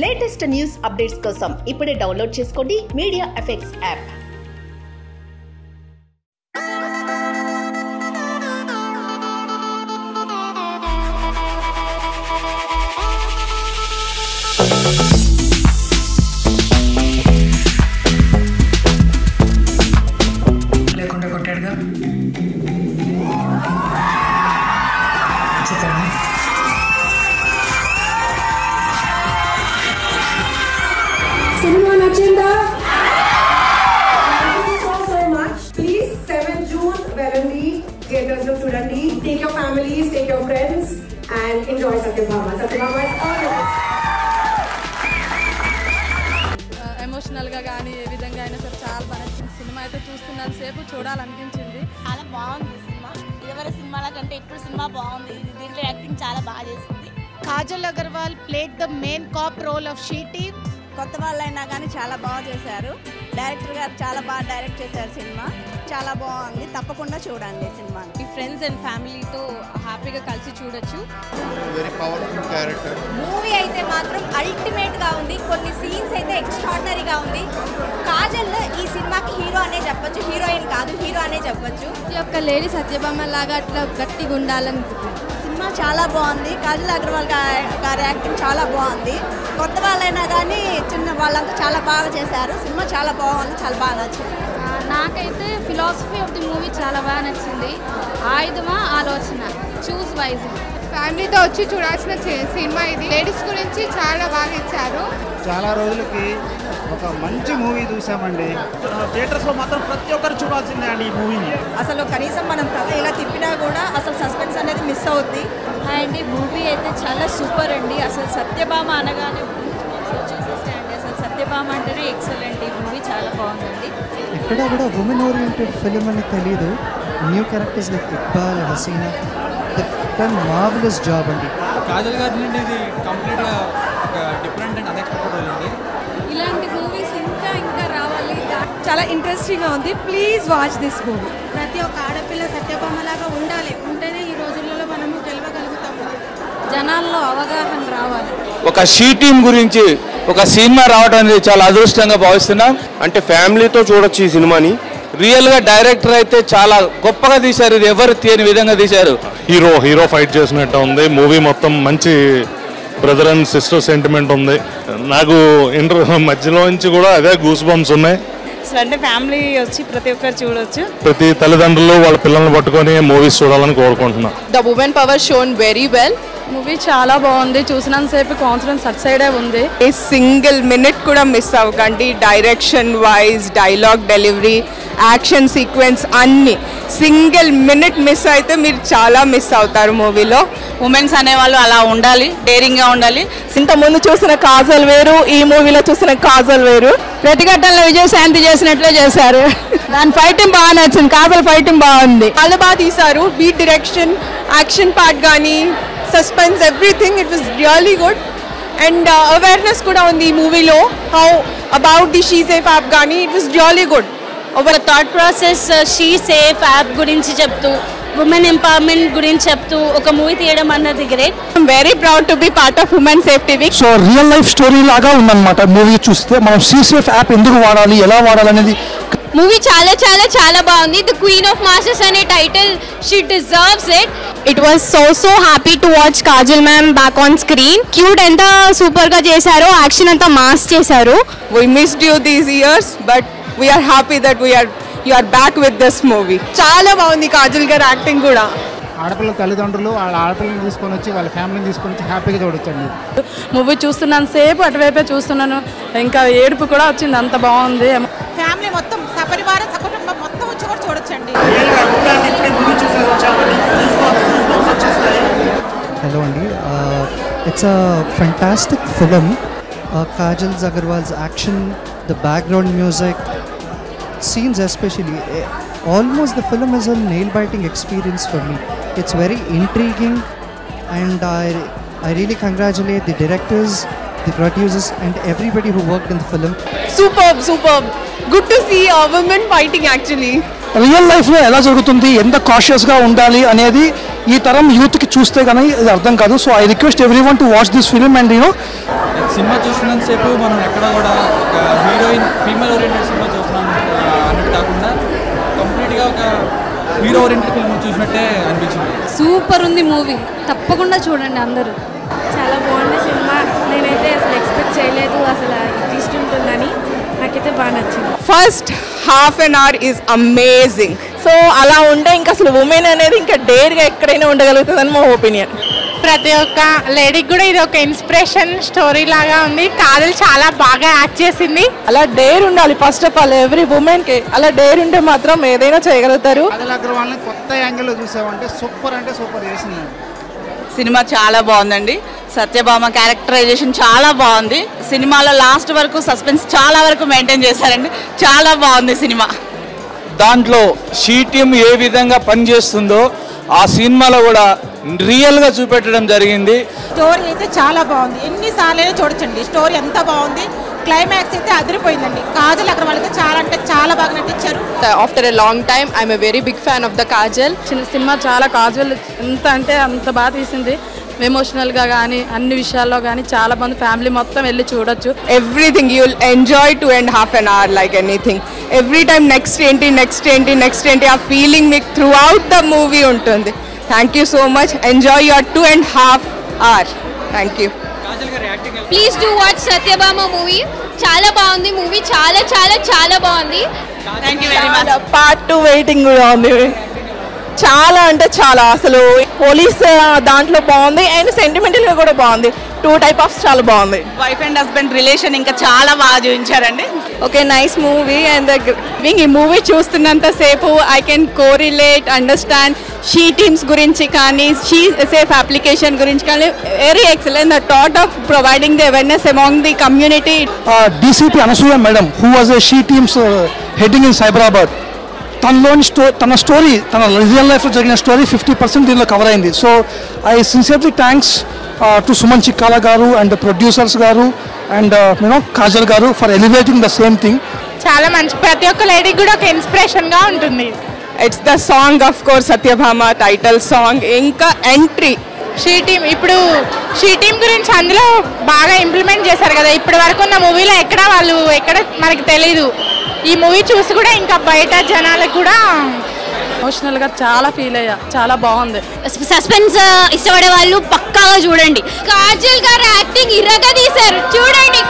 Latest news updates కోసం ఇప్పుడే download చేసుకోండి మీడియా ఎఫెక్ట్స్ యాప్. లేకుండా కొట్టాడుగా సినిమా నచ్చిందా? so much. Please 7 June వెళ్ళండి, థియేటర్స్ లో చూడండి. Take your families, take your friends and enjoy Satyabhama. Satyabhama is all yours. ఎమోషనల్గా కానీ ఏ విధంగా అయినా సరే చాలా బాగా నచ్చింది. సినిమా అయితే చూస్తున్నాను సేపు చూడాలనిపించింది. చాలా బాగుంది సినిమా. ఇదివరకు సినిమాల కంటే ఇప్పుడు సినిమా బాగుంది. దీంట్లో యాక్టింగ్ చాలా బాగా చేసింది. Kajal Agarwal played the main cop role of Shetty. కొత్త వాళ్ళైనా కానీ చాలా బాగా చేశారు. డైరెక్టర్ గారు చాలా బాగా డైరెక్ట్ చేశారు. సినిమా చాలా బాగుంది, తప్పకుండా చూడండి సినిమా. మీ ఫ్రెండ్స్ అండ్ ఫ్యామిలీతో హ్యాపీగా కలిసి చూడొచ్చు. Very powerful character. మూవీ అయితే మాత్రం అల్టిమేట్ గా ఉంది. కొన్ని సీన్స్ అయితే ఎక్స్ట్రాడినరీగా ఉంది. కాజల్ ఈ సినిమాకి హీరో అనే చెప్పొచ్చు, హీరోయిన్ కాదు హీరో అనే చెప్పొచ్చు. ఈ యొక్క లేడీ సత్యభామ లాగా అట్లా గట్టిగా ఉండాలనుకుంటున్నాను. సినిమా చాలా బాగుంది. కాజల్ అగర్వాల్ గారి యాక్టింగ్ చాలా బాగుంది. కొత్త వాళ్ళైనా కానీ చిన్న వాళ్ళంతా చాలా బాగా చేశారు. సినిమా చాలా బాగుంది, చాలా బాగా నచ్చింది. నాకైతే ఫిలాసఫీ ఆఫ్ ది మూవీ చాలా బాగా నచ్చింది. ఆయుధమా ఆలోచన, చూస్ వైజ్. ఫ్యామిలీతో వచ్చి చూడాల్సిన సినిమా ఇది. లేడీస్ గురించి చాలా బాగా ఇచ్చారు. చాలా రోజులకి ఒక మంచి మూవీ చూసామండి. థియేటర్స్లో మాత్రం ప్రతి ఒక్కరు చూడాల్సిందే అండి ఈ మూవీని. అసలు కనీసం మనం తల ఇలా తిప్పినా కూడా అసలు సస్పెన్స్ అనేది మిస్ అవుద్ది. అండ్ మూవీ అయితే చాలా సూపర్ అండి. అసలు సత్యభామ అనగానే చూసేసేయండి. అసలు సత్యభామ అంటేనే ఎక్సలెంట్. ఈ మూవీ చాలా బాగుందండి. ఎక్కడ కూడా ఉమెన్ ఓరియంటెడ్ ఫిలిం అని తెలియదు. New characters like Iqbal, Haseena, done marvellous job అండి. కాజల్ గారి నుండి ఇది కంప్లీట్గా డిఫరెంట్ అండ్ అన్ఎక్స్పెక్టెడ్ అండి. ఇలాంటి మూవీస్ ఇంకా రావాలి. చాలా ఇంట్రెస్టింగ్ గా ఉంది. Please watch this movie. ప్రతి ఒక్క ఆడపిల్ల సత్యభామ లాగా ఉండాలి. ఉంటేనే ఈ రోజులలో మనము గెలవగలుగుతాము. జనాల్లో అవగాహన రావాలి. ఒక షీ టీమ్ గురించి ఒక సినిమా రావడం అనేది చాలా అదృష్టంగా భావిస్తున్నాం. అంటే ఫ్యామిలీతో చూడొచ్చు ఈ సినిమాని. రియల్గా డైరెక్టర్ అయితే చాలా గొప్పగా తీశారు. ఇది ఎవరు తీయని విధంగా తీశారు. హీరో ఫైట్ చేసినట్టు ఉంది. మూవీ మొత్తం మంచి బ్రదర్ అండ్ సిస్టర్ సెంటిమెంట్ ఉంది. నాకు మధ్యలో నుంచి కూడా అదే గూస్ బంప్స్ ఉన్నాయి. అంటే ఫ్యామిలీ వచ్చి ప్రతి ఒక్కరు చూడొచ్చు. ప్రతి తల్లిదండ్రులు వాళ్ళ పిల్లల్ని పట్టుకొని మూవీస్ చూడాలని కోరుకుంటున్నాను. The women power shown very well. Movie చాలా బాగుంది. చూసినంతసేపు కాన్ఫిడెన్స్ అట్ సైడే ఉంది. సింగిల్ మినిట్ కూడా మిస్ అవ్వకండి. Direction wise, dialogue delivery, action sequence అన్ని. సింగిల్ మినిట్ మిస్ అయితే మీరు చాలా మిస్ అవుతారు మూవీలో. ఉమెన్స్ అనేవాళ్ళు అలా ఉండాలి, డేరింగ్ గా ఉండాలి. ఇంత ముందు చూసిన కాజల్ వేరు, ఈ మూవీలో చూసిన కాజల్ వేరు. ప్రతిఘటనలో విజయశాంతి చేసినట్లే చేశారు. దాని ఫైటింగ్ బాగా నచ్చింది. కాజల్ ఫైటింగ్ బాగుంది. చాలా బాగా తీశారు. బీట్ డైరెక్షన్, యాక్షన్ పార్ట్ కానీ, suspense, everything it was really good. And awareness కూడా ఉంది ఈ మూవీలో. How about the she safe app కానీ ఇట్ వాస్ రియల్లీ గుడ్. ఒక thought process she safe app గురించి చెప్తూ, ఉమెన్ ఎంపవర్మెంట్ గురించి చెప్తూ ఒక మూవీ తీయడం అన్నది great. I'm very proud to be part of women safety week. So real life story లాగా ఉందన్నమాట మూవీ చూస్తే. మనం సీ సేఫ్ యాప్ ఎందుకు వాడాలి, ఎలా వాడాలి అనేది. మూవీ చాలా చాలా చాలా బాగుంది. ది క్వీన్ ఆఫ్ మాస్టర్స్ అనే title, she deserves it. It was so happy to watch Kajal ma'am back on screen. Cute ఎంత సూపర్ గా చేశారో, యాక్షన్ అంతా మాస్ చేశారు. We missed you these years but we are happy that you are back with this movie. చాలా బాగుంది కాజల్ గారి acting కూడా. ఆడపిల్లల తల్లిదండ్రులు వాళ్ళ ఆడపిల్లని తీసుకొని వచ్చి వాళ్ళ ఫ్యామిలీని తీసుకొని వచ్చి హ్యాపీగా చూడొచ్చండి. మూవీ చూస్తున్నాను సేపు అటువైపే చూస్తున్నాను. ఇంకా ఏడుపు కూడా వచ్చింది. అంత బాగుంది. ఫ్యామిలీ మొత్తం సపరివార సకుటుంబం మొత్తం వచ్చి కూడా చూడొచ్చండి. హలో అండి, it's a fantastic film. Kajal Agarwal's action, the background music, scenes especially, almost the film is a nail-biting experience for me. It's very intriguing and I really congratulate the directors, the producers and everybody who worked in the film. Superb. Good to see women fighting actually. Real లైఫ్లో ఎలా జరుగుతుంది, ఎంత కాషియస్గా ఉండాలి అనేది ఈ తరం యూత్కి చూస్తే కానీ ఇది అర్థం కాదు. So I request every one to watch this film and సినిమా చూస్తున్నంతసేపు మనం ఎక్కడ కూడా ఒక హీరోయిన్ ఫీమేల్ ఓరియంటెడ్ సినిమా చూస్తున్నాం అన్నట్టు కాకుండా కంప్లీట్గా ఒక హీరో ఓరియంటెడ్ ఫిల్మ్ చూసినట్టే అనిపించింది. సూపర్ ఉంది మూవీ, తప్పకుండా చూడండి అందరూ. చాలా బాగుంది సినిమా. నేనైతే అసలు ఎక్స్పెక్ట్ చేయలేదు అసలు ట్విస్ట్ ఉంటుందని. నాకైతే బాగా నచ్చింది. First half an hour is amazing. So అలా ఉంటే ఇంకా అసలు ఉమెన్ అనేది ఇంకా డేర్గా ఎక్కడైనా ఉండగలుగుతుందని మా ఒపీనియన్. ప్రతి ఒక్క లేడీకి కూడా ఇది ఒక ఇన్స్పిరేషన్ స్టోరీ లాగా ఉంది. కాజల్ చాలా బాగా యాక్ట్ చేసింది. అలా డేర్ ఉండాలి first of all every women కి. అలా డేర్ ఉంటే మాత్రం ఏదైనా చేయగలుగుతారు. కాజల్ అగర్వాల్ని కొత్త యాంగిల్లో చూసామంటే సూపర్ చేసిందండి. సినిమా చాలా బాగుందండి. సత్యభామ క్యారెక్టరైజేషన్ చాలా బాగుంది. సినిమాలో లాస్ట్ వరకు సస్పెన్స్ చాలా వరకు మెయింటైన్ చేశారండి. చాలా బాగుంది సినిమా. దాంట్లో షీ టీమ్ ఏ విధంగా పనిచేస్తుందో ఆ సినిమాలో కూడా రియల్గా చూపెట్టడం జరిగింది. స్టోరీ అయితే చాలా బాగుంది. ఎన్నిసార్లు చూడొచ్చండి. స్టోరీ ఎంత బాగుంది. క్లైమాక్స్ అయితే అదిరిపోయిందండి. కాజల్ అగర్వాల్ అయితే చాలా అంటే చాలా బాగా నటించారు. After a long time I'm a very big fan of the Kajal. చిన్న సినిమా చాలా కాజల్ ఎంత అంటే అంత బాగా తీసింది. ఎమోషనల్గా కానీ అన్ని విషయాల్లో కానీ చాలా మంది ఫ్యామిలీ మొత్తం వెళ్ళి చూడొచ్చు. Everything you will enjoy 2.5 an hour like anything. Every time next ఏంటి ఆ ఫీలింగ్ మీకు త్రూ అవుట్ ద మూవీ ఉంటుంది. Thank you so much. Enjoy your 2.5 hour. Thank you. Please do watch Satyabhama movie. చాలా బాగుంది మూవీ. చాలా చాలా చాలా బాగుంది. Thank you very much. Part 2 waiting కూడా ఉంది. చాలా అంటే చాలా అసలు పోలీస్ దాంట్లో బాగుంది అండ్ సెంటిమెంటల్గా కూడా బాగుంది. 2 types చాలా బాగుంది. వైఫ్ అండ్ హస్బెండ్ రిలేషన్ ఇంకా చాలా బాగా చూపించారండి. Okay nice movie. అండ్ ఈ మూవీ చూస్తున్నంత సేపు I can correlate understand she teams గురించి కానీ షీ సేఫ్ అప్లికేషన్ గురించి కానీ very excellent. The thought of providing the awareness among the community. DCP Anasuya madam who was a she teams heading in Cyberabad. తన story తన real లైఫ్లో జరిగిన story 50% దీనిలో cover అయింది. So I sincerely thanks to Suman Chikkala గారు and producers గారు and Kajal గారు for elevating the same thing. చాలా మంచి. ప్రతి ఒక్క లేడీకి కూడా ఒక ఇన్స్పిరేషన్గా ఉంటుంది. It's the song of course Satyabhama title song. ఇంకా ఎంట్రీ షీ టీమ్. ఇప్పుడు షీ టీమ్ గురించి అందులో బాగా ఇంప్లిమెంట్ చేశారు కదా. ఇప్పటి వరకు ఉన్న మూవీలో ఎక్కడ మనకి తెలీదు. ఈ మూవీ చూసి కూడా ఇంకా బయట జనాలకు కూడా ఎమోషనల్గా చాలా ఫీల్ అయ్యా. చాలా బాగుంది. సస్పెన్స్ ఇష్టపడే వాళ్ళు పక్కాగా చూడండి. కాజల్ గారు యాక్టింగ్ ఇరగా తీశారు. చూడండి.